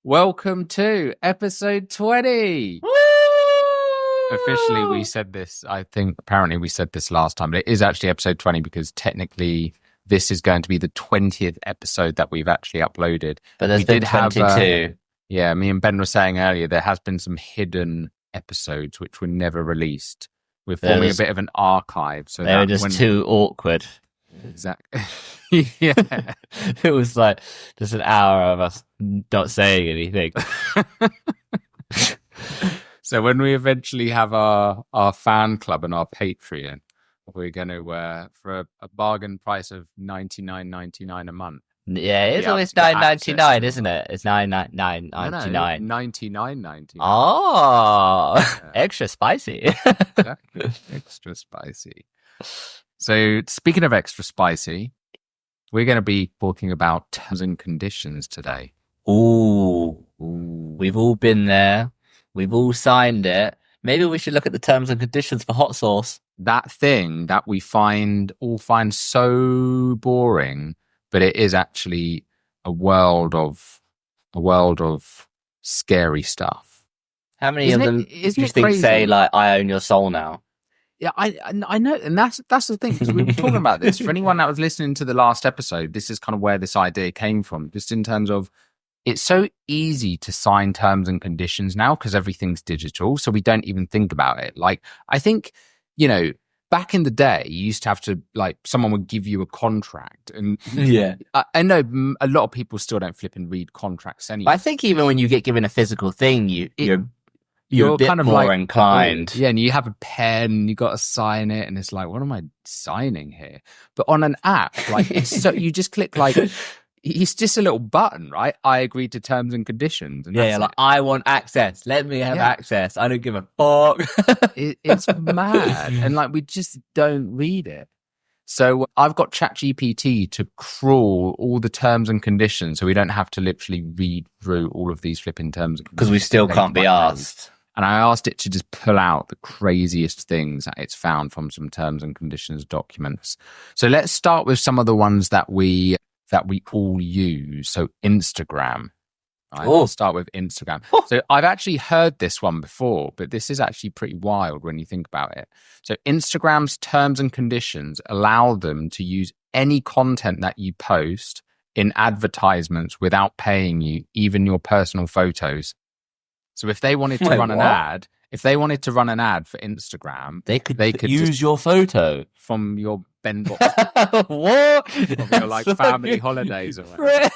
Welcome to episode 20. Woo! Officially, we said this, I think, apparently we said this last time, but it is actually episode 20 because technically this is going to be the 20th episode that we've actually uploaded. But there's been 22. Yeah, me and Ben were saying earlier, there has been some hidden episodes which were never released. We're forming a bit of an archive. So they were just too awkward. Exactly. Yeah. It was like just an hour of us not saying anything. So when we eventually have our fan club and our Patreon, we're going to, for a bargain price of $99.99 a month. Yeah, it's always $9.99, isn't it? It's $9.99. $99.99. Oh, Yeah. Extra spicy. Exactly. Extra spicy. So speaking of extra spicy, we're going to be talking about terms and conditions today. Ooh. We've all been there. We've all signed it. Maybe we should look at the terms and conditions for hot sauce. That thing that we all find so boring, but it is actually a world of scary stuff. How many of them do you think say like "I own your soul" now? Yeah, I know, and that's the thing, because we were talking about this. For anyone that was listening to the last episode, this is kind of where this idea came from, just in terms of it's so easy to sign terms and conditions now because everything's digital, so we don't even think about it. Like, I think, back in the day, you used to have to, like, someone would give you a contract, and yeah, I know a lot of people still don't flip and read contracts anyway. But I think even when you get given a physical thing, you're a bit kind of more inclined. Yeah, and you have a pen, and you got to sign it, and it's like, what am I signing here? But on an app, like, you just click, like, it's just a little button, right? I agree to terms and conditions. And yeah, like, I want access. Let me have access. I don't give a fuck. It's mad. And, like, we just don't read it. So I've got ChatGPT to crawl all the terms and conditions so we don't have to literally read through all of these flipping terms. Because we still can't be asked. And I asked it to just pull out the craziest things that it's found from some terms and conditions documents. So let's start with some of the ones that we all use. So Instagram. Right? Let's start with Instagram. So I've actually heard this one before, but this is actually pretty wild when you think about it. So Instagram's terms and conditions allow them to use any content that you post in advertisements without paying you, even your personal photos. So if they wanted to run an ad, for Instagram, they could use your photo from your Ben box. What? From your, like, family holidays or whatever.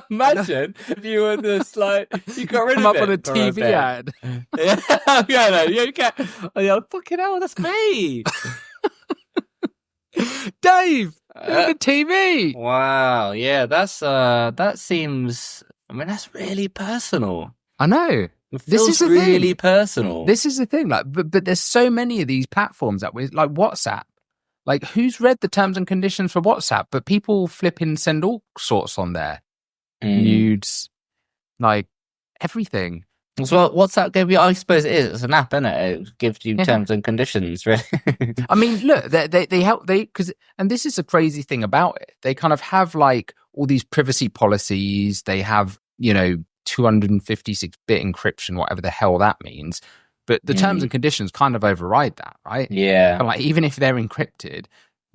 Imagine if you were this, like, you got rid of up it on a TV ad. Yeah, you can't. Oh, yeah, fucking hell, that's me. Dave, you're on the TV. Wow, yeah, that seems. I mean, that's really personal. I know. This is really personal. This is the thing, like, but there's so many of these platforms that we like WhatsApp. Like, who's read the terms and conditions for WhatsApp? But people flipping send all sorts on there, nudes, like everything. So WhatsApp gave you, I suppose it is. It's an app, isn't it? It gives you terms and conditions, really. I mean, look, they help, and this is a crazy thing about it. They kind of have, like, all these privacy policies. They have, 256-bit encryption, whatever the hell that means. But the terms and conditions kind of override that, right? Yeah. And, like, even if they're encrypted,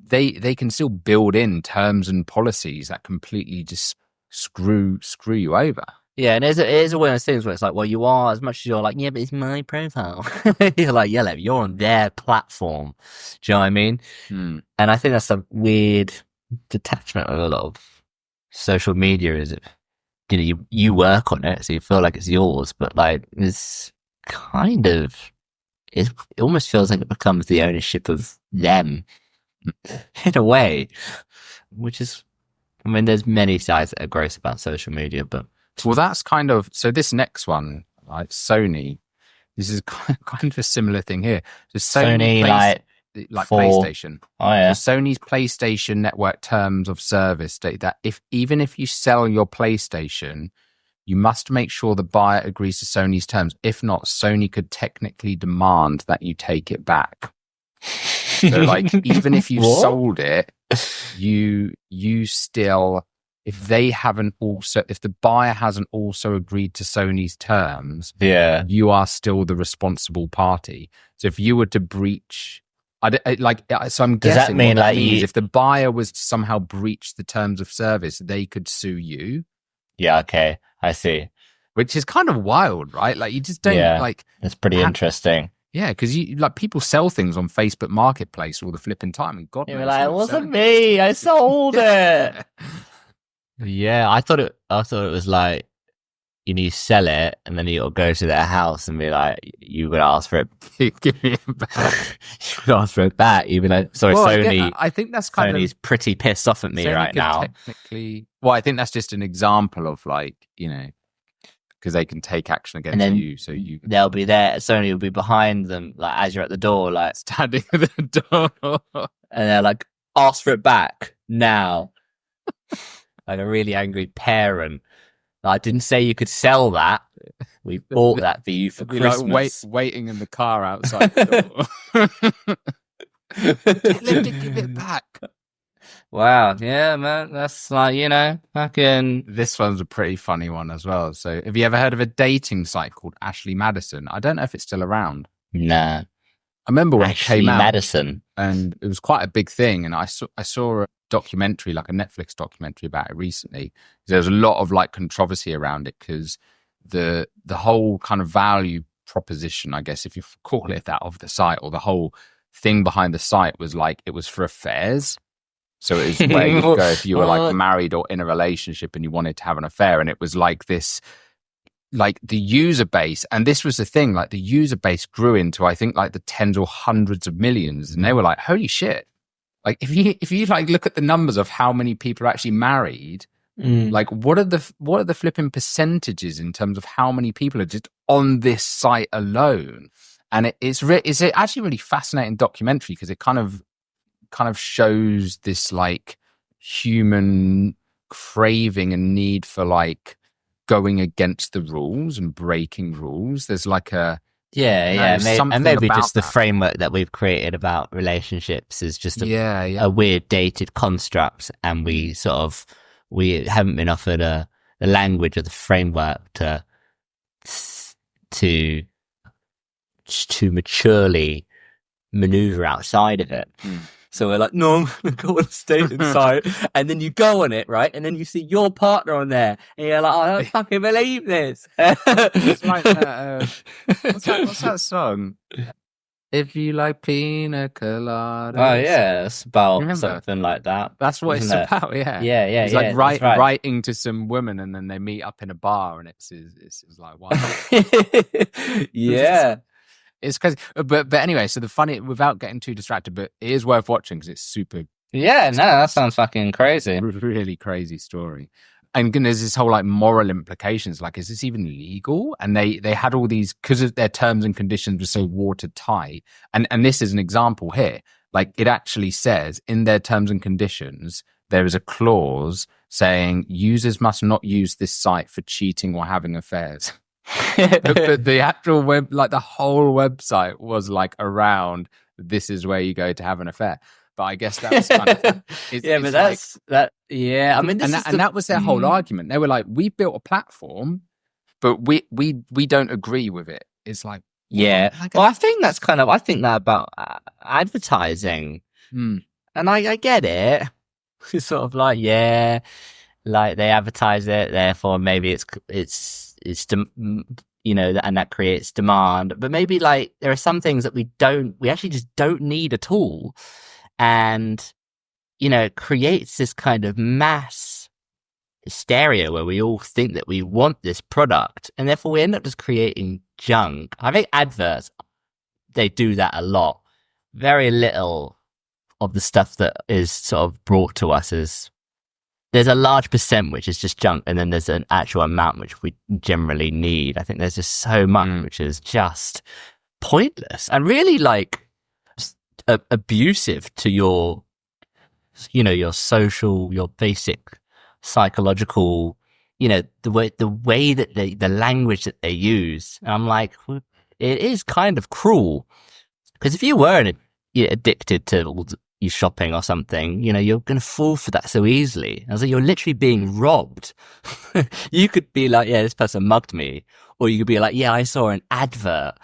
they can still build in terms and policies that completely just screw you over. Yeah, and it is one of those things where it's like, well, you are, as much as you're like, yeah, but it's my profile. You're like, yeah, you're on their platform. Do you know what I mean? And I think that's a weird detachment with a lot of social media, is it? You work on it, so you feel like it's yours, but, like, it's kind of, it almost feels like it becomes the ownership of them in a way, which is, I mean, there's many sides that are gross about social media, but. Well, that's kind of, so this next one, like Sony, this is kind of a similar thing here. So Sony like PlayStation. Oh, yeah. So Sony's PlayStation Network terms of service state that even if you sell your PlayStation, you must make sure the buyer agrees to Sony's terms. If not, Sony could technically demand that you take it back. So, like, even if you sold it, you still if the buyer hasn't also agreed to Sony's terms, you are still the responsible party. So if you were to breach, so I'm guessing does that mean what that means, if the buyer was to somehow breach the terms of service, they could sue you. Yeah, okay, I see. Which is kind of wild, right? Like, you just don't That's pretty interesting. Yeah, because people sell things on Facebook Marketplace all the flipping time, and God knows. You're like, it wasn't me. I sold it. Yeah, I thought it was like, you sell it, and then you'll go to their house and be like, "You gotta ask for it. Give me it back. You gotta ask for it back." Even though, Sony. I think that's Sony's pretty pissed off at me Sony right now. Technically, I think that's just an example of because they can take action against you. So they'll be there. Sony will be behind them, like as you're at the door, like standing at the door, and they're like, "Ask for it back now." Like a really angry parent. I didn't say you could sell that. We bought that for you for Christmas. Like waiting in the car outside the door. Give it back. Wow, yeah, man, that's like, fucking... This one's a pretty funny one as well. So, have you ever heard of a dating site called Ashley Madison? I don't know if it's still around. Nah. I remember when Ashley it came out. Madison. And it was quite a big thing. And I saw a documentary, like a Netflix documentary about it recently. There was a lot of controversy around it because the whole kind of value proposition, I guess, if you call it that, of the site, or the whole thing behind the site was it was for affairs. So it was where you go if you were married or in a relationship and you wanted to have an affair. And it was this, the user base. And this was the thing, the user base grew into, I think, the tens or hundreds of millions. And they were like, holy shit. If you look at the numbers of how many people are actually married, what are the flipping percentages in terms of how many people are just on this site alone? And it's actually a really fascinating documentary because it kind of shows this human craving and need for going against the rules and breaking rules. There's maybe just the framework that we've created about relationships is just a weird dated construct, and we haven't been offered a language or the framework to maturely maneuver outside of it. So we're like, no, I'm going to go on a dating site. And then you go on it, right? And then you see your partner on there. And you're like, I don't fucking believe this. It's like that, what's that song? If you like pina coladas. Oh, yeah. It's about something like that. That's what it's about, yeah. Yeah. It's writing to some woman, and then they meet up in a bar, and it's like, wow. Yeah. It's crazy. But anyway, so without getting too distracted, but it is worth watching because it's super. Yeah, no, that sounds fucking crazy. Really crazy story. And there's this whole moral implications. Is this even legal? And they had all these, because of their terms and conditions were so watertight. And this is an example here. It actually says in their terms and conditions, there is a clause saying users must not use this site for cheating or having affairs. the actual web, the whole website was around, this is where you go to have an affair. But I guess that's kind of that. Yeah, I mean, that was their whole argument. They were like, we built a platform, but we don't agree with it. It's like, yeah. Well, I think that about advertising, and I get it. It's sort of they advertise it, therefore maybe it's and that creates demand. But maybe there are some things that we actually just don't need at all. And, it creates this kind of mass hysteria where we all think that we want this product, and therefore we end up just creating junk. I think adverts, they do that a lot. Very little of the stuff that is sort of brought to us is, there's a large percent which is just junk, and then there's an actual amount which we generally need. I think there's just so much which is just pointless and really abusive to your social, your basic psychological, the way that the language that they use. And I'm like, it is kind of cruel, because if you weren't addicted to you shopping or something, you know, you're going to fall for that so easily. I was like, you're literally being robbed. You could be like, yeah, this person mugged me. Or you could be like, yeah, I saw an advert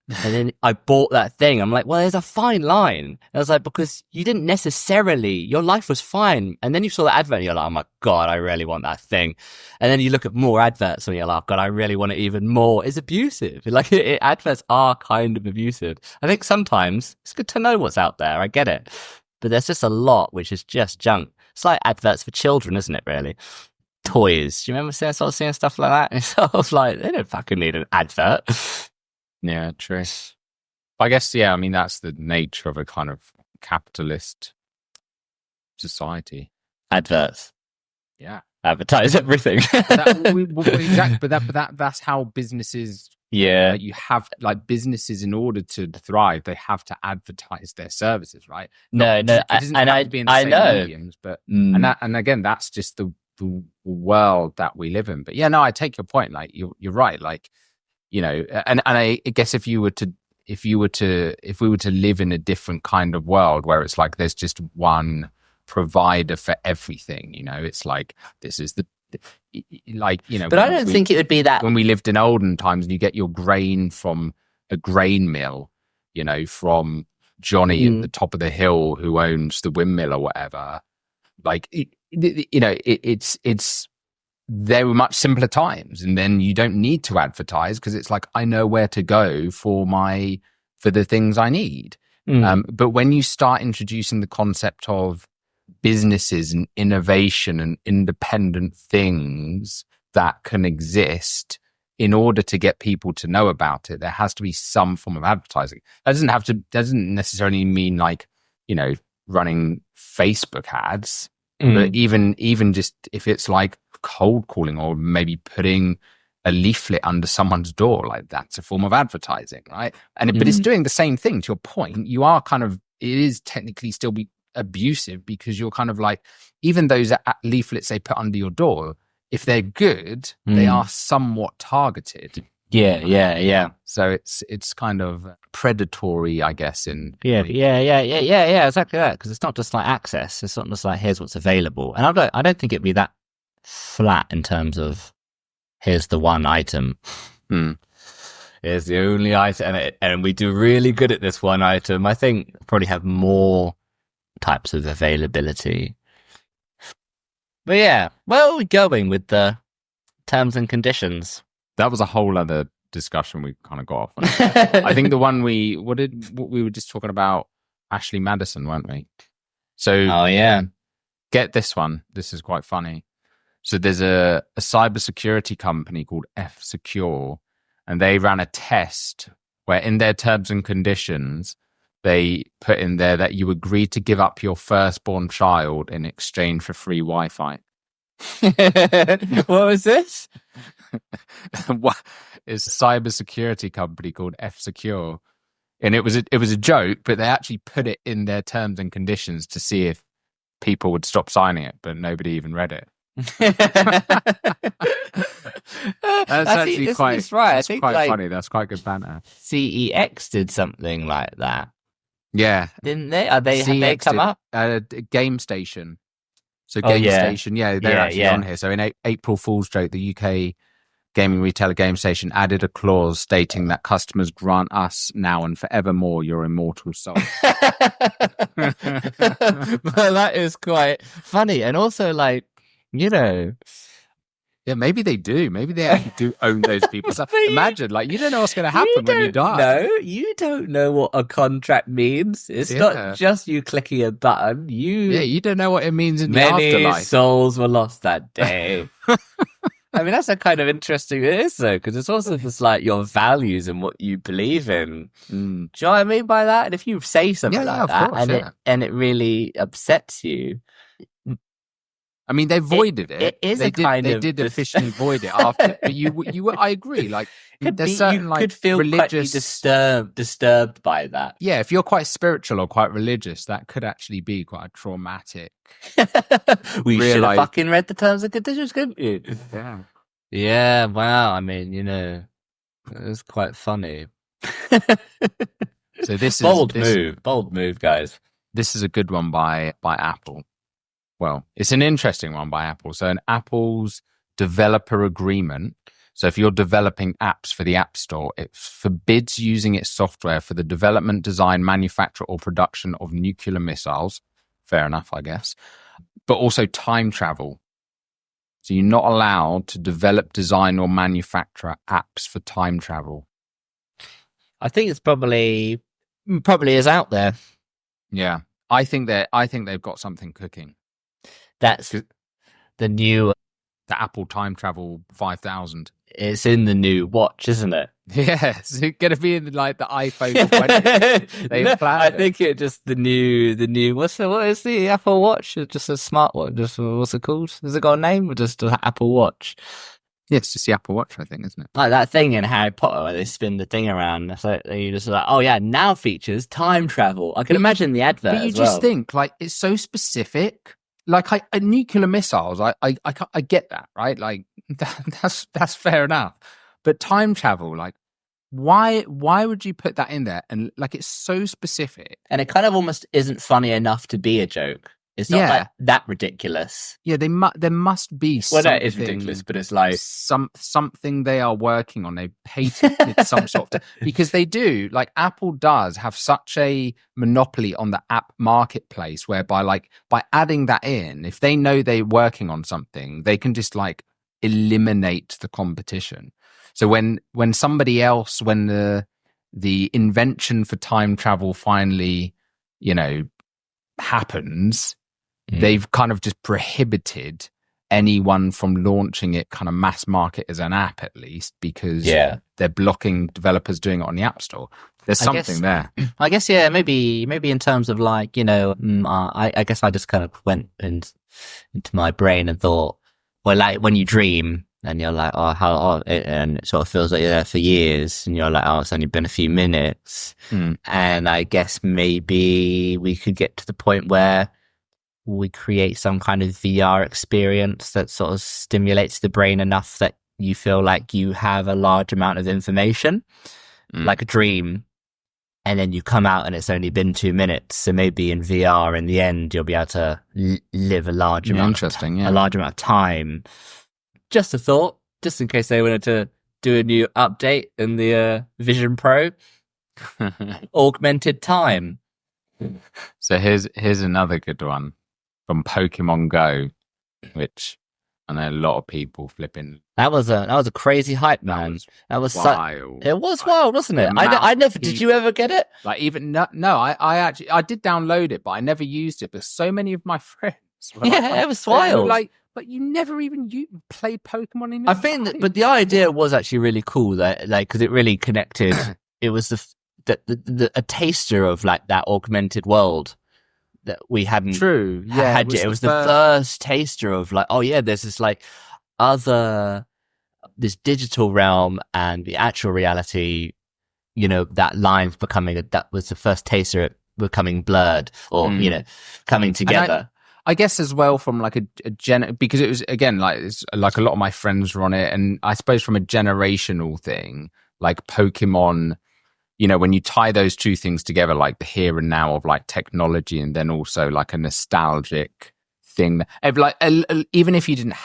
and then I bought that thing. I'm like, well, there's a fine line. I was like, because you didn't necessarily, your life was fine. And then you saw the advert and you're like, oh my God, I really want that thing. And then you look at more adverts and you're like, oh God, I really want it even more. It's abusive. Like adverts are kind of abusive. I think sometimes it's good to know what's out there. I get it. But there's just a lot which is just junk. It's like adverts for children, isn't it, really? Toys. Do you remember seeing stuff like that? And it's sort of like, they don't fucking need an advert. Yeah, true. I guess, yeah, I mean, that's the nature of a kind of capitalist society. Adverts. Yeah. Advertise everything. Exactly, but that's how businesses... Yeah. You have, like, businesses, in order to thrive, they have to advertise their services, right? No, it doesn't have to be in the same mediums, but... And again, that's just the world that we live in. But yeah, no, I take your point. Like, you're right. Like, you know, and I guess if we were to live in a different kind of world where it's like there's just one provider for everything, you know, it's like this is the, like, you know. But I don't think it would be that. When we lived in olden times and you get your grain from a grain mill, you know, from Johnny at the top of the hill who owns the windmill or whatever, like, you know, it's there were much simpler times, and then you don't need to advertise because it's like I know where to go for the things I need. But when you start introducing the concept of businesses and innovation and independent things that can exist in order to get people to know about it, there has to be some form of advertising. That doesn't necessarily mean, like, you know, running Facebook ads, but even just if it's like cold calling or maybe putting a leaflet under someone's door, like, that's a form of advertising, right? But it's doing the same thing. To your point, you are kind of, it is technically still be abusive because you're kind of like, even those leaflets they put under your door, if they're good, they are somewhat targeted. Yeah. So it's kind of predatory, I guess. Yeah, exactly that. Because it's not just like access. It's not just like, here's what's available. And I don't think it'd be that flat in terms of here's the one item. Here's the only item, and we do really good at this one item. I think probably have more types of availability. But yeah, where are we going with the terms and conditions? That was a whole other discussion we kind of got off on. I think the one we were just talking about Ashley Madison, weren't we? So, oh yeah, get this one. This is quite funny. So there's a cybersecurity company called F-Secure, and they ran a test where in their terms and conditions, they put in there that you agree to give up your firstborn child in exchange for free Wi-Fi. What was this? It's a cybersecurity company called F-Secure. And it was a joke, but they actually put it in their terms and conditions to see if people would stop signing it, but nobody even read it. That's actually quite funny. That's quite good banter. CEX did something like that. Yeah, didn't they? Have they come up? Game Station. So Station, they're actually on here. So in April Fool's joke, the UK gaming retailer Game Station added a clause stating that customers grant us now and forevermore your immortal soul. Well, that is quite funny, and also, like, you know. Yeah, maybe they do. Maybe they actually do own those people. So imagine, like, you don't know what's going to happen when you die. No, you don't know what a contract means. It's not just you clicking a button. You don't know what it means in the afterlife. Many souls were lost that day. I mean, that's a kind of interesting. It is, though, because it's also just like your values and what you believe in. Do you know what I mean by that? And if you say something like that, and it really upsets you. I mean, they voided it. It is they did officially void it after. But I agree. Like, there's certain, you like, could feel religious disturbed by that. Yeah, if you're quite spiritual or quite religious, that could actually be quite a traumatic. We should have fucking read the terms and conditions, couldn't you? Yeah. Yeah. Wow. I mean, you know, it was quite funny. So this bold move, guys. this is a good one by Apple. Well, it's an interesting one by Apple. So in Apple's developer agreement, so if you're developing apps for the App Store, it forbids using its software for the development, design, manufacture, or production of nuclear missiles. Fair enough, I guess. But also time travel. So you're not allowed to develop, design, or manufacture apps for time travel. I think it's probably is out there. Yeah. I think they've got something cooking. That's the new... The Apple Time Travel 5000. It's in the new watch, isn't it? Yeah, it's going to be in like the iPhone 20. I think it just the new. What is the Apple Watch? It's just a smartwatch. Just what's it called? Has it got a name or just an Apple Watch? Yeah, it's just the Apple Watch, I think, isn't it? Like that thing in Harry Potter where they spin the thing around. So you just like, oh yeah, now features time travel. I can imagine the advert. But you just think like it's so specific. Like nuclear missiles, I get that, right? Like that's fair enough. But time travel, like why would you put that in there? And like it's so specific, and it kind of almost isn't funny enough to be a joke. It's not like that ridiculous. Yeah, there must be something. Well, no, it's ridiculous, but it's like something they are working on. They patented some sort of because they do. Like Apple does have such a monopoly on the app marketplace, whereby like by adding that in, if they know they're working on something, they can just like eliminate the competition. So when somebody else, when the invention for time travel finally, happens. They've kind of just prohibited anyone from launching it kind of mass market as an app, at least, because they're blocking developers doing it on the App Store. There's something there. I guess, maybe in terms of like, I guess I just kind of went into my brain and thought, well, like when you dream and you're like, and it sort of feels like you're there for years and you're like, it's only been a few minutes. And I guess maybe we could get to the point where we create some kind of VR experience that sort of stimulates the brain enough that you feel like you have a large amount of information, like a dream, and then you come out and it's only been 2 minutes. So maybe in VR, in the end, you'll be able to live a large amount of time. Just a thought, just in case they wanted to do a new update in the Vision Pro. Augmented time. So here's another good one from Pokemon Go, which I know a lot of people flipping. That was a crazy hype, man. That was wild. It was wild, wasn't it? I never. Did you ever get it? Like even no. I actually did download it, but I never used it. But so many of my friends. It was wild. But you never even played Pokemon in your life. I think but the idea was actually really cool, that like because it really connected. It was a taster of like that augmented world that we hadn't. True. Yeah. Had yet. It was the first taster of like, oh yeah, there's this like this digital realm and the actual reality. That line's that was the first taster of becoming blurred or coming together. I guess as well from like because it was again like it's like a lot of my friends were on it, and I suppose from a generational thing, like Pokemon, when you tie those two things together, like the here and now of like technology, and then also like a nostalgic thing, like even if you didn't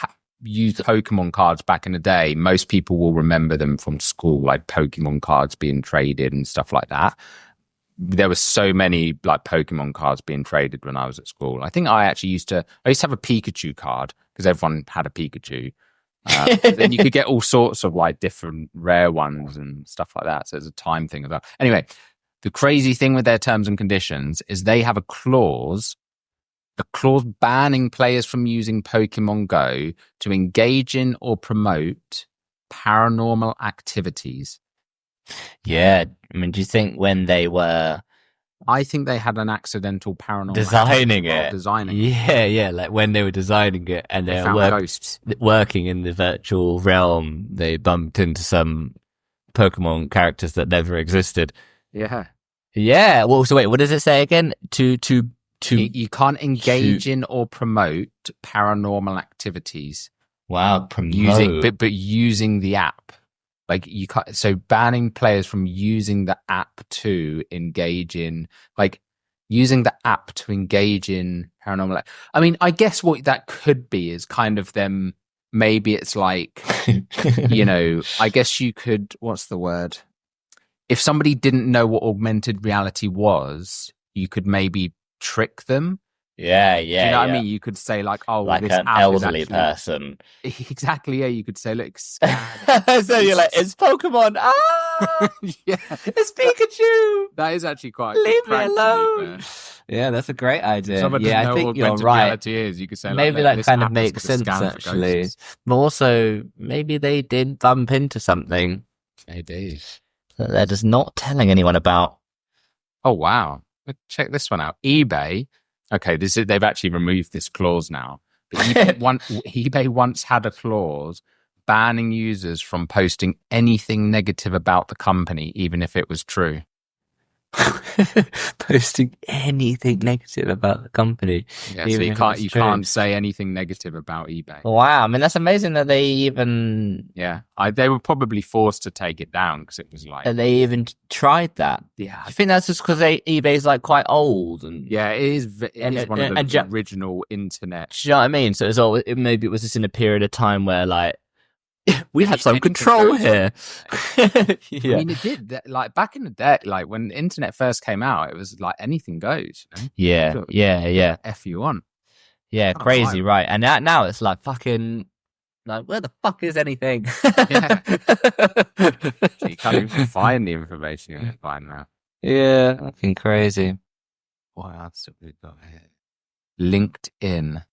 use Pokemon cards back in the day, most people will remember them from school, like Pokemon cards being traded and stuff like that. There were so many like Pokemon cards being traded when I was at school. I think I used to have a Pikachu card because everyone had a Pikachu. Then you could get all sorts of like different rare ones and stuff like that. So it's a time thing as well. Anyway, the crazy thing with their terms and conditions is they have a clause banning players from using Pokemon Go to engage in or promote paranormal activities. Yeah, I mean, do you think when they were? I think they had an accidental paranormal designing it. Yeah, like when they were designing it and they were working in the virtual realm, they bumped into some Pokemon characters that never existed. Yeah. Well, so wait, what does it say again? You can't engage in or promote paranormal activities. Wow, promote. Using the app. Like you can't, so banning players from using the app to engage in, like, using the app to engage in paranormal. I mean, I guess what that could be is kind of them. Maybe it's like, you know, I guess you could, what's the word? If somebody didn't know what augmented reality was, you could maybe trick them. Yeah. Do you know what I mean? You could say like, oh, like this an app elderly is actually... person. Exactly. Yeah, you could say, look, So you're like, it's Pokemon. Ah, yeah, it's Pikachu. That is actually quite. Leave me alone. Yeah, that's a great idea. Someone yeah, I think you're right. Reality is. You could say maybe like, that kind of makes sense actually, but also maybe they did bump into something. Maybe that they're just not telling anyone about. Oh wow! Check this one out. eBay. Okay, they've actually removed this clause now. But eBay once had a clause banning users from posting anything negative about the company, even if it was true. Posting anything negative about the company. Yeah, so you can't say anything negative about eBay. Wow, I mean that's amazing that they even. Yeah, they were probably forced to take it down because it was like. And they even tried that. Yeah, I think that's just because eBay's like quite old and. Yeah, it is. It is one of the original internet. Do you know what I mean? So maybe it was just in a period of time where like. We have some control here. Yeah. I mean, it did. Like back in the day, like when the internet first came out, it was like anything goes. You know? Yeah. F you on. Yeah, crazy, right? And now it's like fucking. Like, where the fuck is anything? Yeah. So you can't even find the information you can find now. Yeah, fucking crazy. What else have we got here? LinkedIn.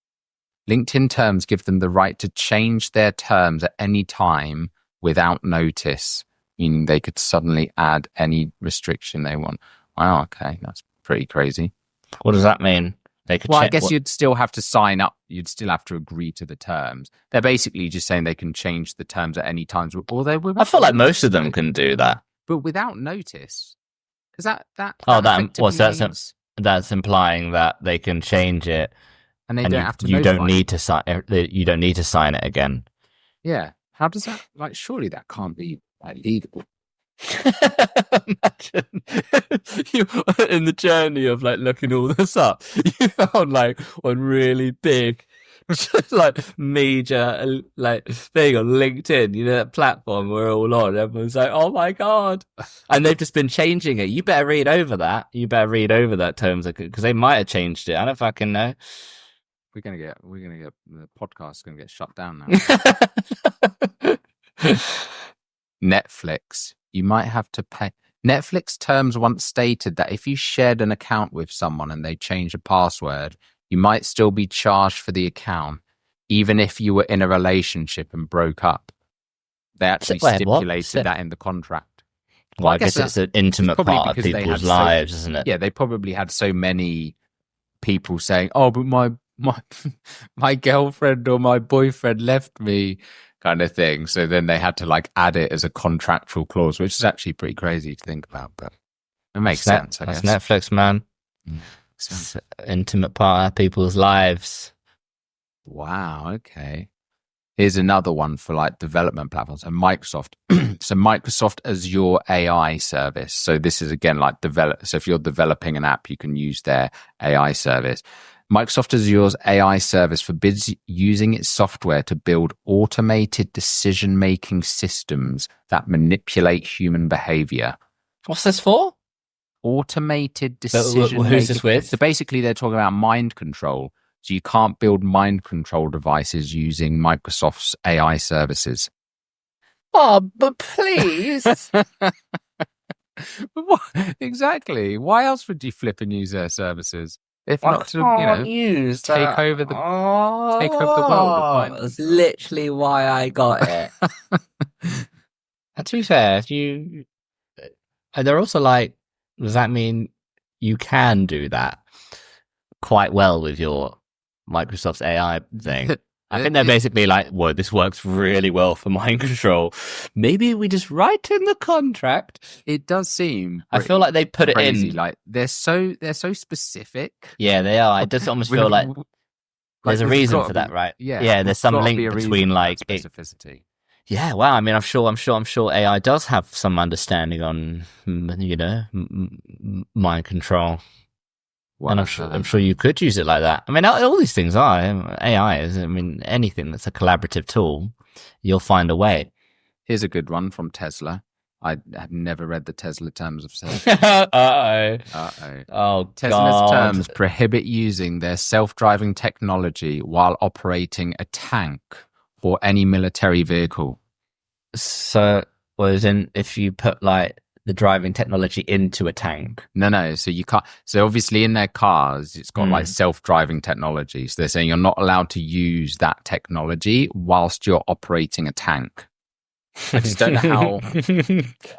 LinkedIn terms give them the right to change their terms at any time without notice, meaning they could suddenly add any restriction they want. Wow, okay, that's pretty crazy. What does that mean? They could. Well, I guess you'd still have to sign up. You'd still have to agree to the terms. They're basically just saying they can change the terms at any time. Although I feel like most of them can do that, but without notice. Because that's implying that they can change it. And they don't have to. You don't need to sign. You don't need to sign it again. Yeah. How does that? Like, surely that can't be legal. Imagine you in the journey of like looking all this up. You found like one really big, like major, like thing on LinkedIn. You know that platform we're all on. Everyone's like, "Oh my god!" And they've just been changing it. You better read over that. You better read over that terms because they might have changed it. I don't fucking know. We're gonna get the podcast's gonna get shut down now. Netflix, you might have to pay. Netflix terms once stated that if you shared an account with someone and they changed a password, you might still be charged for the account, even if you were in a relationship and broke up. They actually stipulated that in the contract. Well, I guess it's an intimate part of people's lives, isn't it? Yeah, they probably had so many people saying, "Oh, but my girlfriend or my boyfriend left me," kind of thing. So then they had to like add it as a contractual clause, which is actually pretty crazy to think about, but it makes sense. That's Netflix, man. It's an intimate part of people's lives. Wow. Okay. Here's another one for like development platforms. So Microsoft. So Microsoft Azure AI service. So this is again like So if you're developing an app, you can use their AI service. Microsoft Azure's AI service forbids using its software to build automated decision-making systems that manipulate human behavior. What's this for? Automated decision-making. Who's this with? So basically, they're talking about mind control. So you can't build mind control devices using Microsoft's AI services. Oh, but please. What? Exactly. Why else would you flip and use their services? If not to, take over the world. That's literally why I got it. And to be fair, they're also like, does that mean you can do that quite well with your Microsoft's AI thing? I think they're basically like, well, this works really well for mind control. Maybe we just write in the contract. It does seem. I feel like they put crazy. It in. Like they're so specific. Yeah, they are. It does almost feel like there's a reason for that, right? Yeah. There's some link between like specificity. Yeah. Wow. I mean, I'm sure AI does have some understanding on, mind control. And I'm sure you could use it like that. I mean, all these things are AI. I mean, anything that's a collaborative tool, you'll find a way. Here's a good one from Tesla. I have never read the Tesla terms of service. Oh, Tesla's God. terms prohibit using their self-driving technology while operating a tank or any military vehicle. So, as in, if you put like the driving technology into a tank? No. So you can't. So obviously, in their cars, it's got like self-driving technology. So they're saying you're not allowed to use that technology whilst you're operating a tank. I just don't know how.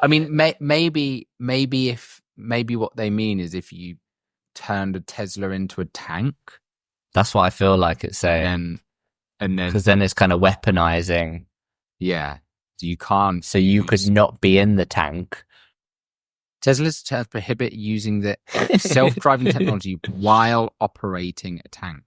I mean, maybe what they mean is if you turned a Tesla into a tank. That's what I feel like it's saying. And then because then it's kind of weaponizing. Yeah. So you can't. So you could not be in the tank. Tesla's terms prohibit using the self-driving technology while operating a tank.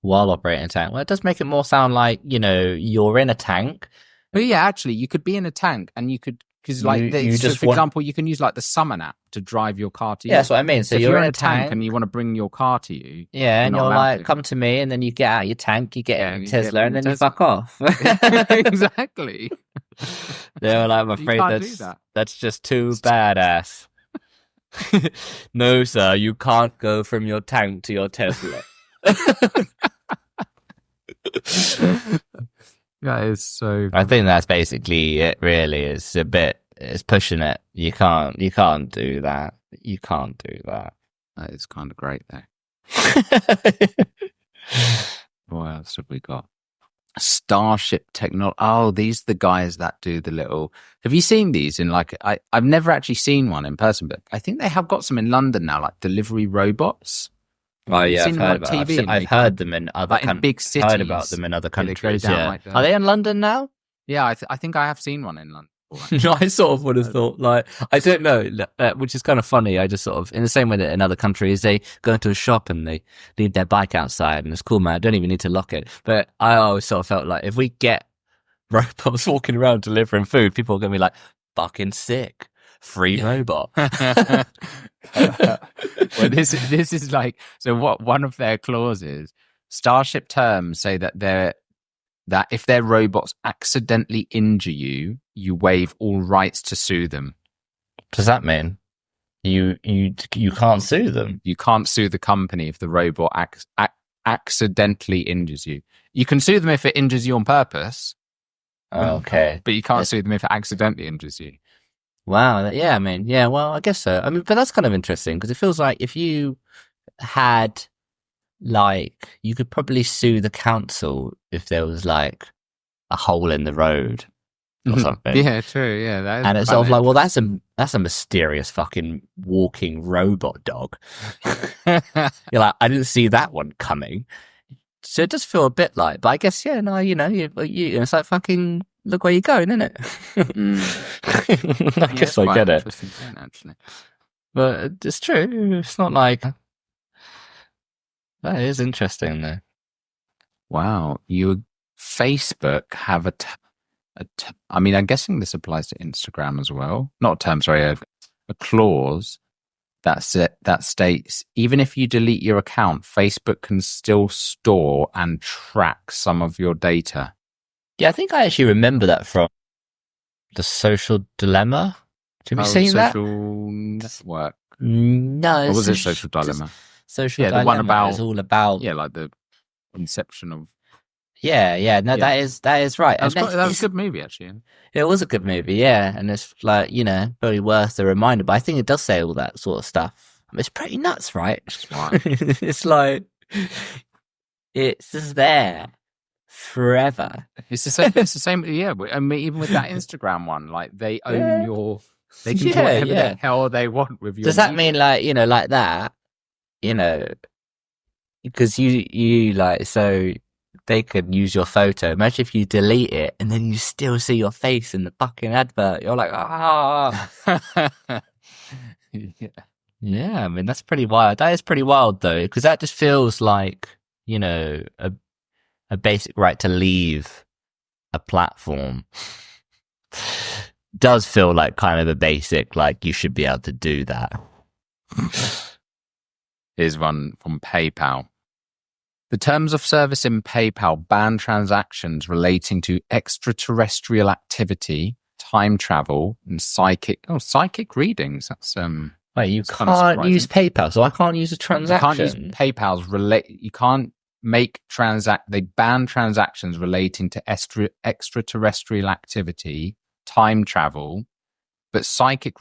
While operating a tank. Well, it does make it more sound like, you're in a tank. Well, yeah, actually, you could be in a tank and you could, because like, for example, you can use like the Summon app to drive your car to you. Yeah, that's what I mean. So you're in a tank and you want to bring your car to you. Yeah, and you're like, come to me, and then you get out your tank, you get in Tesla, and then you fuck off. Exactly. They were like, I'm afraid that's just too badass. No, sir, you can't go from your tank to your Tesla. That is so. I think that's basically it. Really, it's pushing it. You can't do that. You can't do that. That is kind of great, though. What else have we got? Starship Technology. Oh, these are the guys that do the little. Have you seen these in like? I've never actually seen one in person, but I think they have got some in London now, like delivery robots. Oh yeah, I've heard about TV. I've heard them in other big cities. Heard about them in other countries. Yeah. Like are they in London now? Yeah, I think I have seen one in London. I sort of would have thought, like, I don't know, which is kind of funny. I just sort of, in the same way that in other countries, they go into a shop and they leave their bike outside and it's cool, man. I don't even need to lock it. But I always sort of felt like if we get robots walking around delivering food, people are going to be like, fucking sick. Free robot. Well, this is like, so what one of their clauses, Starship terms say that if their robots accidentally injure you, you waive all rights to sue them. Does that mean you can't sue them? You can't sue the company if the robot accidentally injures you. You can sue them if it injures you on purpose. Okay. But you can't sue them if it accidentally injures you. Wow. Yeah, I mean, yeah, well, I guess so. I mean, but that's kind of interesting because it feels like if you had, like, you could probably sue the council if there was, like, a hole in the road or something. Yeah, true. Yeah. That is and it's sort of like, well, that's a mysterious fucking walking robot dog. You're like, I didn't see that one coming. So it does feel a bit like, but I guess, yeah, no, it's like fucking, look where you're going, isn't it? I guess I get it. Interesting thing, actually. But it's true. It's not like that is interesting, though. Wow, Facebook have I mean, I'm guessing this applies to Instagram as well. Not a term, sorry, a clause that states even if you delete your account, Facebook can still store and track some of your data. Yeah, I think I actually remember that from The Social Dilemma. Have you seen that? Social Network. No. What was it? Social Dilemma. Social Dilemma. The one about. It's all about. Yeah, like the inception of. Yeah. No, that is right. That was a good movie, actually. It was a good movie, yeah. And it's like, very worth the reminder. But I think it does say all that sort of stuff. It's pretty nuts, right? It's like, it's just there. Forever. It's the same. Yeah, I mean, even with that Instagram one, like they own they can do whatever the hell they want with your. Does that mean like like that? Because you like so they could use your photo. Imagine if you delete it and then you still see your face in the fucking advert. You're like, yeah. I mean, that's pretty wild. That is pretty wild though, because that just feels like a basic right to leave a platform. Does feel like kind of a basic, like you should be able to do that. Here's one from PayPal. The terms of service in PayPal ban transactions relating to extraterrestrial activity, time travel, and psychic readings. That's Wait, you can't use PayPal, so I can't use a transaction. You can't use PayPal's you can't make they ban transactions relating to extraterrestrial activity, time travel, but psychic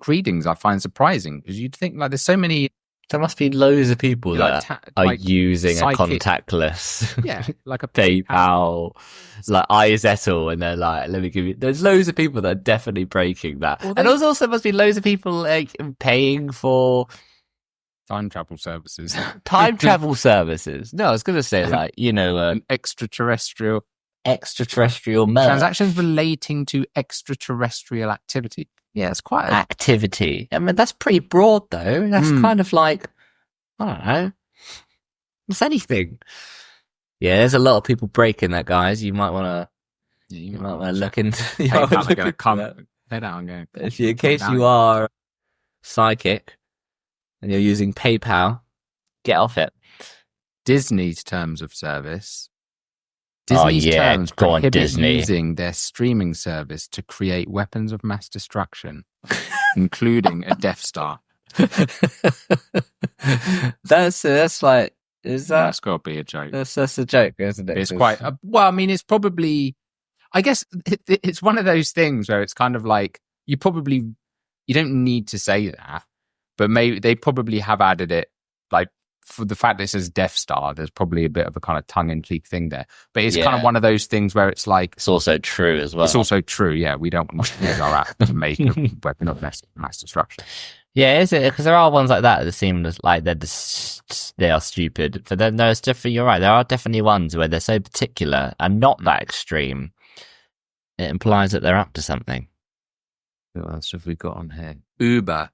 readings I find surprising, because you'd think like there's so many. There must be loads of people that are using a contactless, like a PayPal, like iZettle, and they're like, let me give you. There's loads of people that are definitely breaking that, and also must be loads of people like paying for time travel services. Time travel services. No, I was going to say like an extraterrestrial transactions relating to extraterrestrial activity. Yeah, it's quite activity. I mean, that's pretty broad, though. That's kind of like, I don't know, it's anything. Yeah, there's a lot of people breaking that, guys. You might want to, you might want to look into. In case you are psychic and you're using PayPal, get off it. Disney's terms of service. Disney's terms prohibit using their streaming service to create weapons of mass destruction, including a Death Star. That's like, is that? That's got to be a joke. That's a joke, isn't it? It's quite. Well, I mean, it's probably. I guess it's one of those things where it's kind of like you don't need to say that, but maybe they probably have added it like. For the fact that it says Death Star, there's probably a bit of a kind of tongue-in-cheek thing there. But it's kind of one of those things where it's like... It's also true as well. It's also true, yeah. We don't want to use our app to make a weapon of mass destruction. Yeah, is it? Because there are ones like that seem like they are stupid. But then there's definitely, you're right, there are definitely ones where they're so particular and not that extreme. It implies that they're up to something. What else have we got on here? Uber.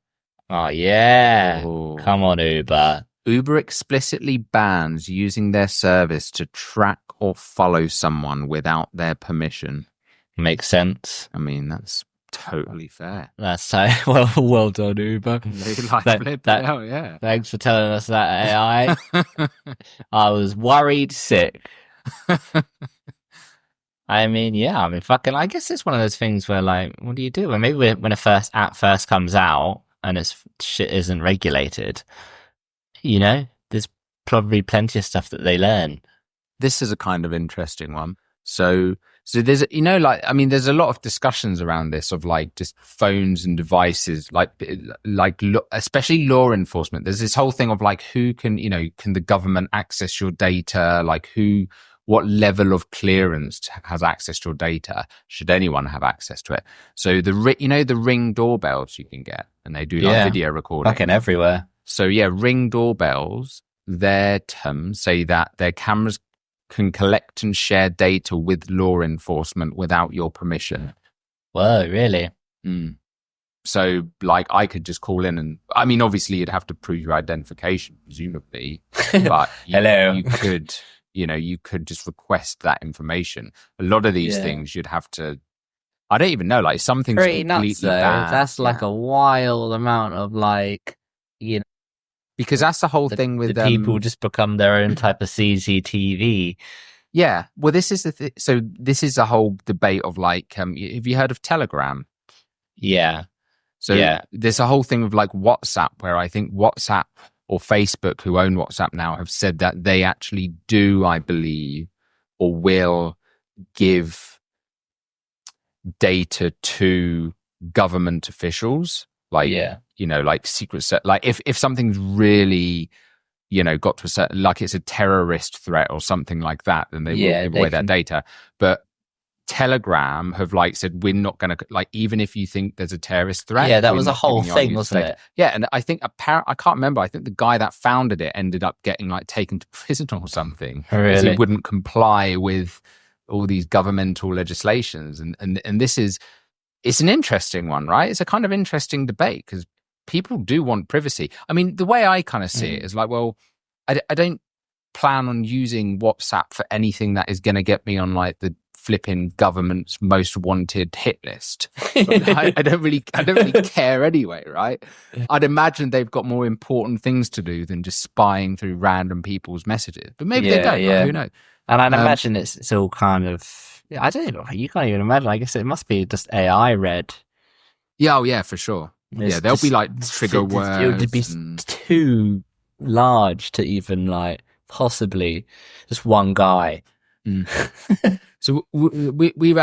Oh, yeah. Oh. Come on, Uber. Uber explicitly bans using their service to track or follow someone without their permission. Makes sense. I mean, that's totally fair. That's so well done, Uber. Yeah. Thanks for telling us that, AI. I was worried sick. I mean, fucking, I guess it's one of those things where, like, what do you do? Well, maybe when a app first comes out and its shit isn't regulated, there's probably plenty of stuff that they learn. This is a kind of interesting one. So there's, there's a lot of discussions around this of like just phones and devices, like especially law enforcement. There's this whole thing of like, who can the government access your data? Like what level of clearance has access to your data? Should anyone have access to it? So the Ring doorbells you can get, and they do like video recording. Fucking everywhere. So Ring doorbells, their terms say that their cameras can collect and share data with law enforcement without your permission. Whoa, really? So, like, I could just call in and, I mean, obviously you'd have to prove your identification, presumably, but hello, you could just request that information. A lot of these things you'd have to. I don't even know. Like, something's pretty nuts, though. Bad. That's like a wild amount of like, because that's the whole thing with people just become their own type of CCTV. Yeah. Well, this is so this is a whole debate of like, have you heard of Telegram? Yeah. So there's a whole thing with like WhatsApp, where I think WhatsApp or Facebook, who own WhatsApp now, have said that they actually do, I believe, or will give data to government officials. Like, like secret set, like if something's really, got to a certain, like it's a terrorist threat or something like that, then they will give away that data. But Telegram have like said, we're not going to, like, even if you think there's a terrorist threat. Yeah, that was a whole thing, wasn't it? Yeah, and I think I can't remember. I think the guy that founded it ended up getting like taken to prison or something. Really? Because he wouldn't comply with all these governmental legislations. And this is, it's an interesting one, right? It's a kind of interesting debate because people do want privacy. I mean, the way I kind of see it is like, well, I don't plan on using WhatsApp for anything that is going to get me on like the flipping government's most wanted hit list. I don't really care anyway, right? I'd imagine they've got more important things to do than just spying through random people's messages. But maybe they don't. Like, who knows? And I'd imagine it's all kind of, I don't know, you can't even imagine. I guess it must be just AI read. Yeah, oh yeah, for sure. Yeah, there'll be like trigger words. It would be too large to even like possibly just one guy. So we've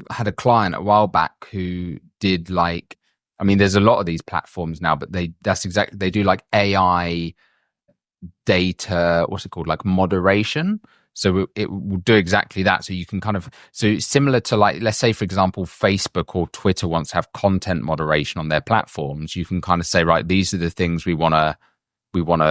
had a client a while back who did like, I mean, there's a lot of these platforms now, but they do like AI data, what's it called, like moderation. So it will do exactly that. So you can so similar to like, let's say, for example, Facebook or Twitter wants to have content moderation on their platforms. You can kind of say, right, these are the things we want to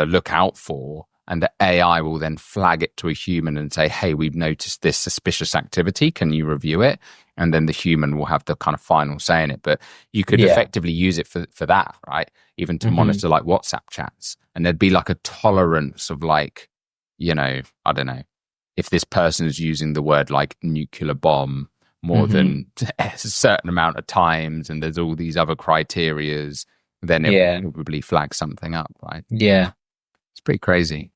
look out for. And the AI will then flag it to a human and say, hey, we've noticed this suspicious activity. Can you review it? And then the human will have the kind of final say in it. But you could effectively use it for that, right? Even to monitor like WhatsApp chats. And there'd be like a tolerance of like, I don't know, if this person is using the word like nuclear bomb more than a certain amount of times, and there's all these other criterias, then it will probably flag something up, right? Yeah. It's pretty crazy.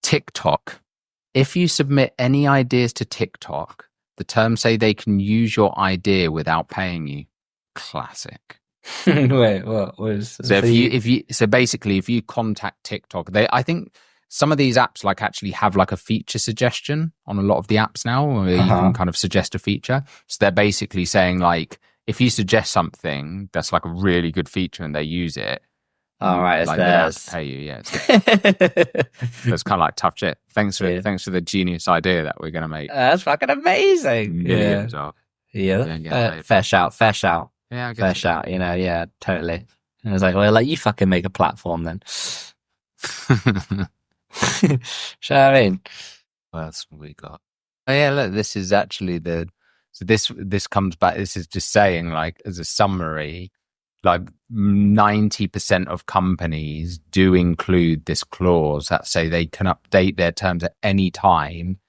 TikTok. If you submit any ideas to TikTok, the terms say they can use your idea without paying you. Classic. Wait, what was? So basically, if you contact TikTok, I think some of these apps like actually have like a feature suggestion on a lot of the apps now, where you can kind of suggest a feature. So they're basically saying like, if you suggest something that's like a really good feature and they use it, all right, it's like theirs. To pay you, yeah. It's kind of like tough shit. Thanks for the genius idea that we're gonna make. That's fucking amazing. Millions of. Yeah. Fair shout. Yeah, I guess fair shout. Yeah, totally. And I was like, well, like you fucking make a platform then. Sure, I mean, well, that's what we got. Oh yeah, look, this is actually this comes back. This is just saying, like, as a summary, like 90% of companies do include this clause that say they can update their terms at any time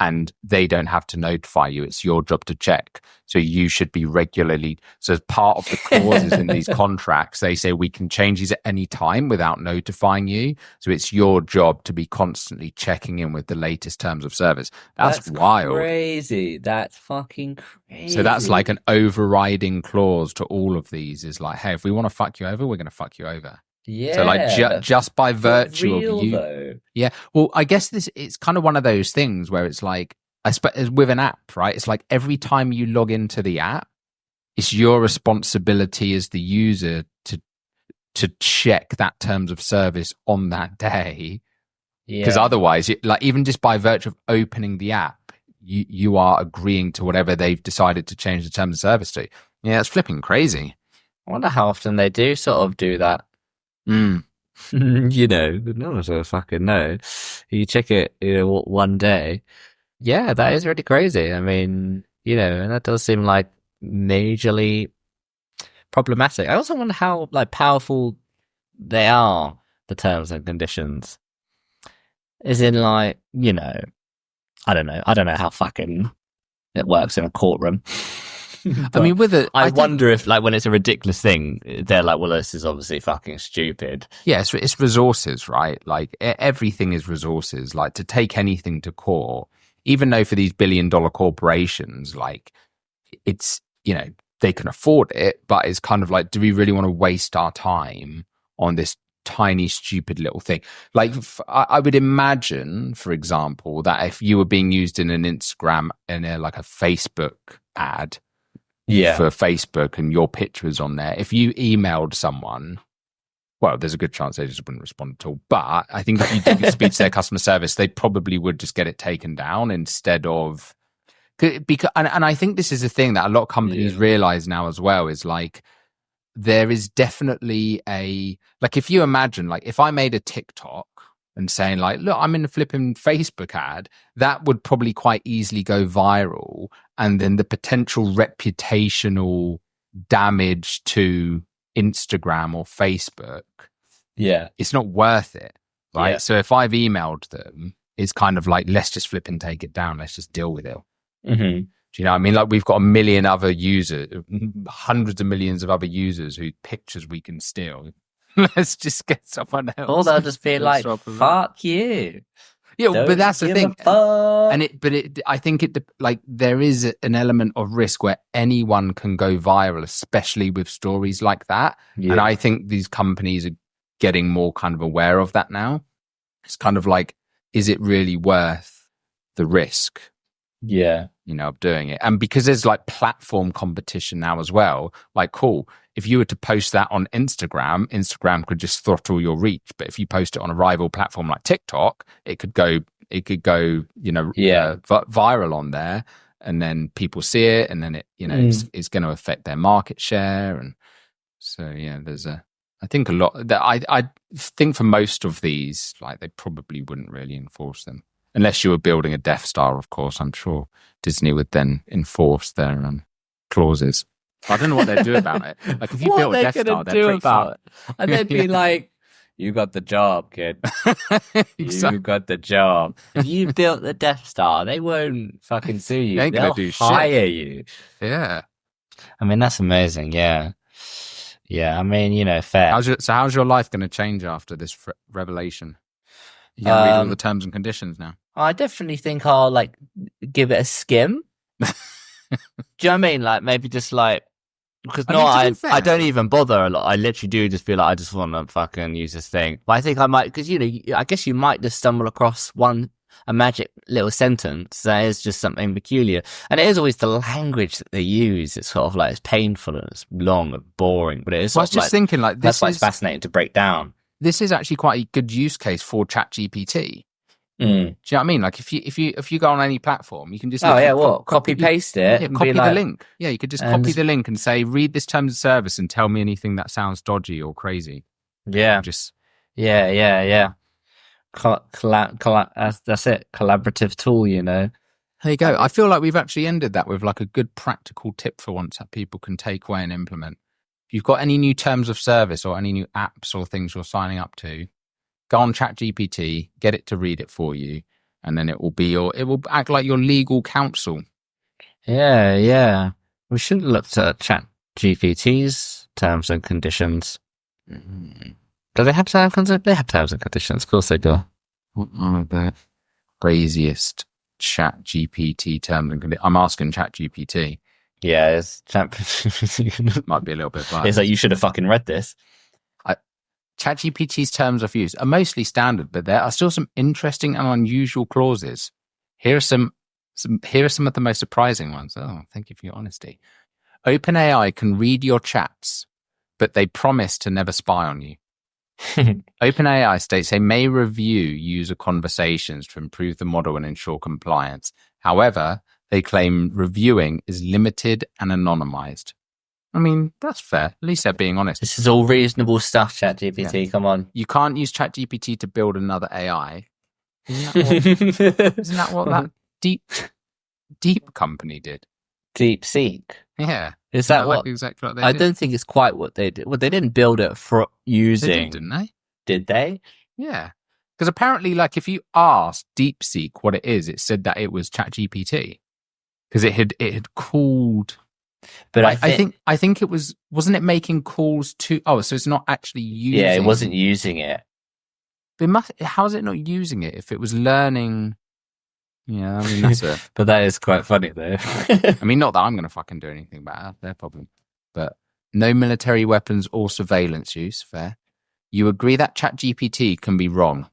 and they don't have to notify you. It's your job to check. So you should be regularly. So as part of the clauses in these contracts, they say we can change these at any time without notifying you. So it's your job to be constantly checking in with the latest terms of service. That's wild. Crazy. That's fucking crazy. So that's like an overriding clause to all of these is like, hey, if we want to fuck you over, we're going to fuck you over. Yeah. So like just by virtue of you. Though. Yeah. Well, I guess it's kind of one of those things where it's like, I suppose with an app, right? It's like every time you log into the app, it's your responsibility as the user to check that terms of service on that day. Yeah. Because otherwise, like even just by virtue of opening the app, you are agreeing to whatever they've decided to change the terms of service to. Yeah, it's flipping crazy. I wonder how often they do sort of do that. No one will fucking know. You check it, one day. Yeah, that is really crazy. I mean, and that does seem like majorly problematic. I also wonder how like powerful they are, the terms and conditions. As in, like, I don't know how fucking it works in a courtroom. I mean, I wonder if, like, when it's a ridiculous thing, they're like, well, this is obviously fucking stupid. Yeah, it's resources, right? Like, everything is resources. Like, to take anything to court, even though for these billion-dollar corporations, like, it's, they can afford it, but it's kind of like, do we really want to waste our time on this tiny, stupid little thing? Like, I would imagine, for example, that if you were being used in an Instagram and like a Facebook ad, for Facebook and your picture is on there, if you emailed someone, well, there's a good chance they just wouldn't respond at all. But I think if you did speak to their customer service, they probably would just get it taken down instead of, because, and I think this is a thing that a lot of companies realize now as well, is like, there is definitely like, if you imagine, like, if I made a TikTok and saying like, look, I'm in a flipping Facebook ad, that would probably quite easily go viral. And then the potential reputational damage to Instagram or Facebook, it's not worth it, right? So if I've emailed them, it's kind of like, let's just flip and take it down. Let's just deal with it. Mm-hmm. Do you know what I mean? Like we've got a million other users, hundreds of millions of other users whose pictures we can steal. Let's just get someone else. Or they'll just be like, fuck you. Yeah, but that's the thing. And I think like there is an element of risk where anyone can go viral, especially with stories like that. Yeah. And I think these companies are getting more kind of aware of that now. It's kind of like, is it really worth the risk? Yeah. You know, of doing it. And because there's like platform competition now as well, like, cool, if you were to post that on Instagram could just throttle your reach. But if you post it on a rival platform like TikTok, it could go, you know, viral on there, and then people see it, and then it, you know, it's going to affect their market share. And so, yeah, I think a lot that I think for most of these, like they probably wouldn't really enforce them. Unless you were building a Death Star, of course, I'm sure Disney would then enforce their clauses. I don't know what they'd do about it. Like if you built a Death Star, they'd do about it. And they'd be like, "You got the job, kid. Exactly. You got the job. If you built the Death Star, they won't fucking sue you. They ain't They'll gonna do hire shit. you." Yeah. I mean, that's amazing. Yeah. Yeah. I mean, you know, fair. How's your life going to change after this revelation? You can read all the terms and conditions now. I definitely think I'll like give it a skim. Do you know what I mean? Like maybe just like, because I don't even bother a lot. I literally do just feel like I just want to fucking use this thing. But I think I might, because you know, I guess you might just stumble across a magic little sentence that is just something peculiar. And it is always the language that they use. It's sort of like, it's painful and it's long and boring, but it is. Well, I was just thinking like, that's why it's fascinating to break down. This is actually quite a good use case for ChatGPT. Do you know what I mean? Like if you go on any platform, you can just copy paste it, and copy the link. Yeah, you could just copy the link and say, read this terms of service and tell me anything that sounds dodgy or crazy. Yeah, just yeah. That's it. Collaborative tool, you know. There you go. I feel like we've actually ended that with like a good practical tip for once that people can take away and implement. If you've got any new terms of service or any new apps or things you're signing up to, go on ChatGPT, get it to read it for you, and then it will act like your legal counsel. Yeah. We should have looked at ChatGPT's terms and conditions. Mm-hmm. Do they have terms and conditions? They have terms and conditions. Of course they do. What are the craziest ChatGPT terms and conditions? I'm asking ChatGPT. Yeah, it's might be a little bit biased. It's like, you should have fucking read this. ChatGPT's terms of use are mostly standard, but there are still some interesting and unusual clauses. Here are some of the most surprising ones. Oh, thank you for your honesty. OpenAI can read your chats, but they promise to never spy on you. OpenAI states they may review user conversations to improve the model and ensure compliance. However, they claim reviewing is limited and anonymized. I mean, that's fair. At least they're being honest. This is all reasonable stuff, ChatGPT. Yeah. Come on. You can't use ChatGPT to build another AI. Isn't that what that deep company did? DeepSeek. Yeah. Is that what? Like exactly what they I did? don't think it's quite what they did. Well, they didn't build it for using. They didn't they? Did they? Yeah. Because apparently, like, if you asked DeepSeek what it is, it said that it was ChatGPT. Because it had called... But I think it wasn't it making calls to, so it's not actually using it. Yeah, it wasn't using it. How is it not using it if it was learning? Yeah, I mean, that's it. But that is quite funny though. I mean, not that I'm going to fucking do anything about it, that's their problem. But no military weapons or surveillance use, fair. You agree that ChatGPT can be wrong.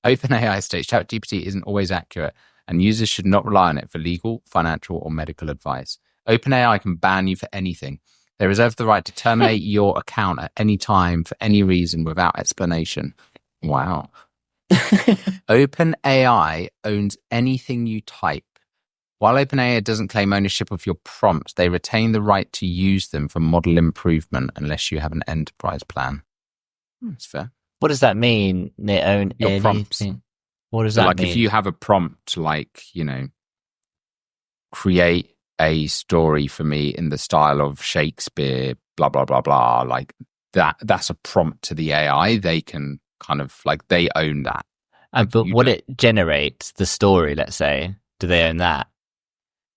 OpenAI states ChatGPT isn't always accurate and users should not rely on it for legal, financial or medical advice. OpenAI can ban you for anything. They reserve the right to terminate your account at any time for any reason without explanation. Wow. OpenAI owns anything you type. While OpenAI doesn't claim ownership of your prompts, they retain the right to use them for model improvement unless you have an enterprise plan. That's fair. What does that mean? They own your anything? Prompts. What does that mean? Like if you have a prompt, like, create a story for me in the style of Shakespeare, blah, blah, blah, blah, like that's a prompt to the AI. They can kind of they own that. But what it generates, the story, let's say, do they own that?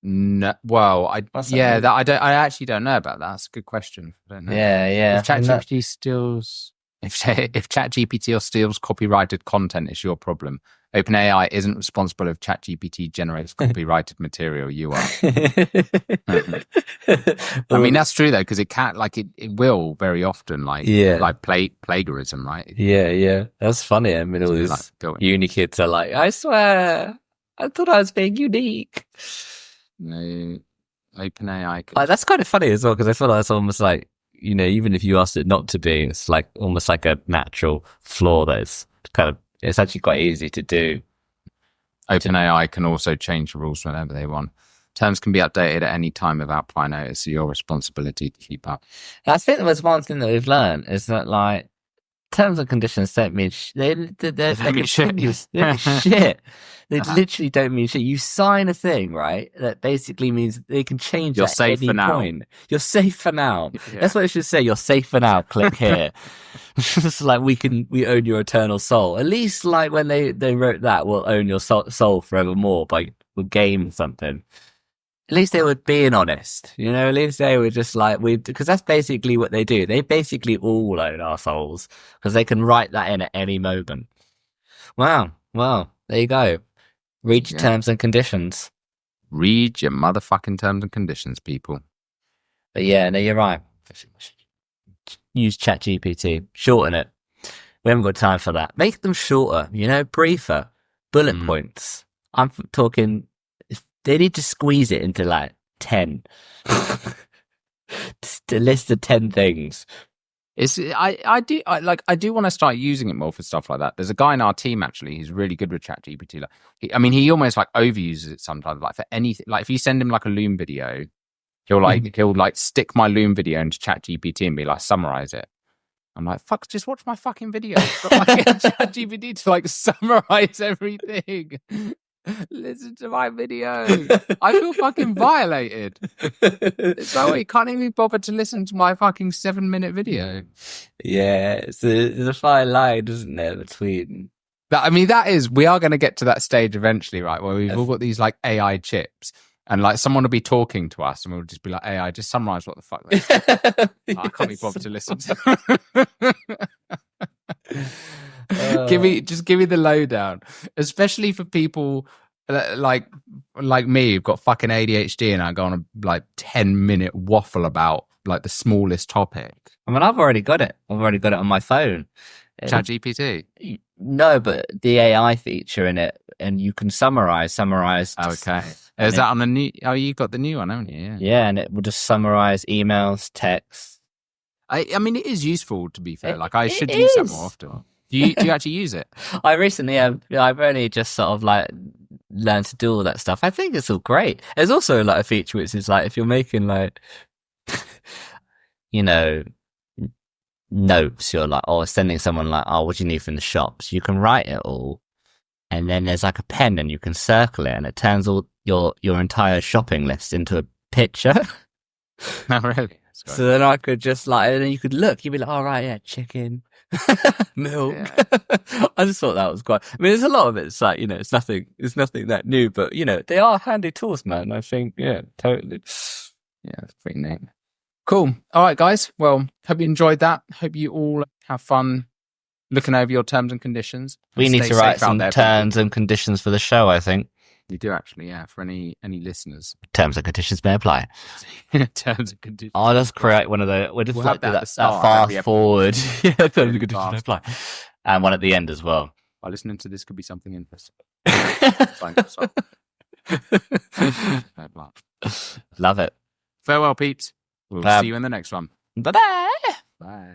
No, well, I What's that yeah, mean? that I don't. I actually don't know about that. That's a good question. I don't know. Yeah. If ChatGPT steals, if ChatGPT or steals copyrighted content, it's your problem. OpenAI isn't responsible if ChatGPT generates copyrighted material. You are. I mean, that's true though, because it can't. Like, it will very often, like plagiarism, right? Yeah. That's funny. I mean, all these like, uni kids are like, I swear, I thought I was being unique. No, OpenAI. That's kind of funny as well, because I feel like it's almost like, even if you asked it not to be, it's like almost like a natural flaw that it's actually quite easy to do. OpenAI can also change the rules whenever they want. Terms can be updated at any time without prior notice, so your responsibility to keep up. I think there was one thing that we've learned is that, like, terms and conditions don't mean they mean shit. They literally don't mean shit. You sign a thing, right? That basically means they can change. You're safe at any point. You're safe for now. Yeah. That's what it should say. You're safe for now. Click here. It's like we own your eternal soul. At least, like, when they wrote that, we'll own your soul forevermore. We'll game something. At least they were being honest, at least they were just like, because that's basically what they do. They basically all own our souls because they can write that in at any moment. Wow. Well, there you go. Read your terms and conditions. Read your motherfucking terms and conditions, people. But yeah, no, you're right. Use ChatGPT. Shorten it. We haven't got time for that. Make them shorter, briefer. Bullet points. I'm talking... They need to squeeze it into like 10. Just a list of 10 things. I do want to start using it more for stuff like that. There's a guy in our team actually who's really good with ChatGPT. Like, he almost like overuses it sometimes. Like, for anything, like if you send him like a Loom video, he'll stick my Loom video into ChatGPT and be like, summarize it. I'm like, fuck, just watch my fucking video. Stop, like, get ChatGPT to like summarize everything. Listen to my video. I feel fucking violated. It's like, you can't even bother to listen to my fucking 7-minute video. Yeah, it's a fine line, isn't there, between... we are going to get to that stage eventually, right, where we've all got these like AI chips, and like someone will be talking to us and we'll just be like, AI, just summarize what the fuck they said. I can't be bothered to listen to. Give me the lowdown, especially for people like me who've got fucking ADHD and I go on a like 10-minute waffle about like the smallest topic. I mean, I've already got it on my phone. ChatGPT? No, but the AI feature in it, and you can summarize. Okay. Is that on the new? Oh, you got the new one, haven't you? Yeah, and it will just summarize emails, texts. I mean, it is useful, to be fair. I should use that more often. Do you actually use it? I recently have. I've only just sort of like learned to do all that stuff. I think it's all great. There's also like a feature which is like if you're making like, notes, you're like, sending someone like, what do you need from the shops? You can write it all, and then there's like a pen, and you can circle it, and it turns all your entire shopping list into a picture. Oh, really? So then I could just like, and then you could look. You'd be like, all right, yeah, chicken. Milk. Yeah. I just thought that was quite. I mean, there's a lot of it. It's like, it's nothing that new, but they are handy tools, man. I think, yeah, totally. Yeah, it's pretty neat. Cool. All right, guys. Well, hope you enjoyed that. Hope you all have fun looking over your terms and conditions. We need to write some terms and conditions for the show, I think. You do actually, yeah. For any listeners, terms and conditions may apply. Terms and conditions. I'll just create one of the. We'll just do that fast forward. Yeah, terms and conditions may apply, and one at the end as well. Listening to this could be something interesting. Love it. Farewell, peeps. We'll see you in the next one. Bye-bye. Bye.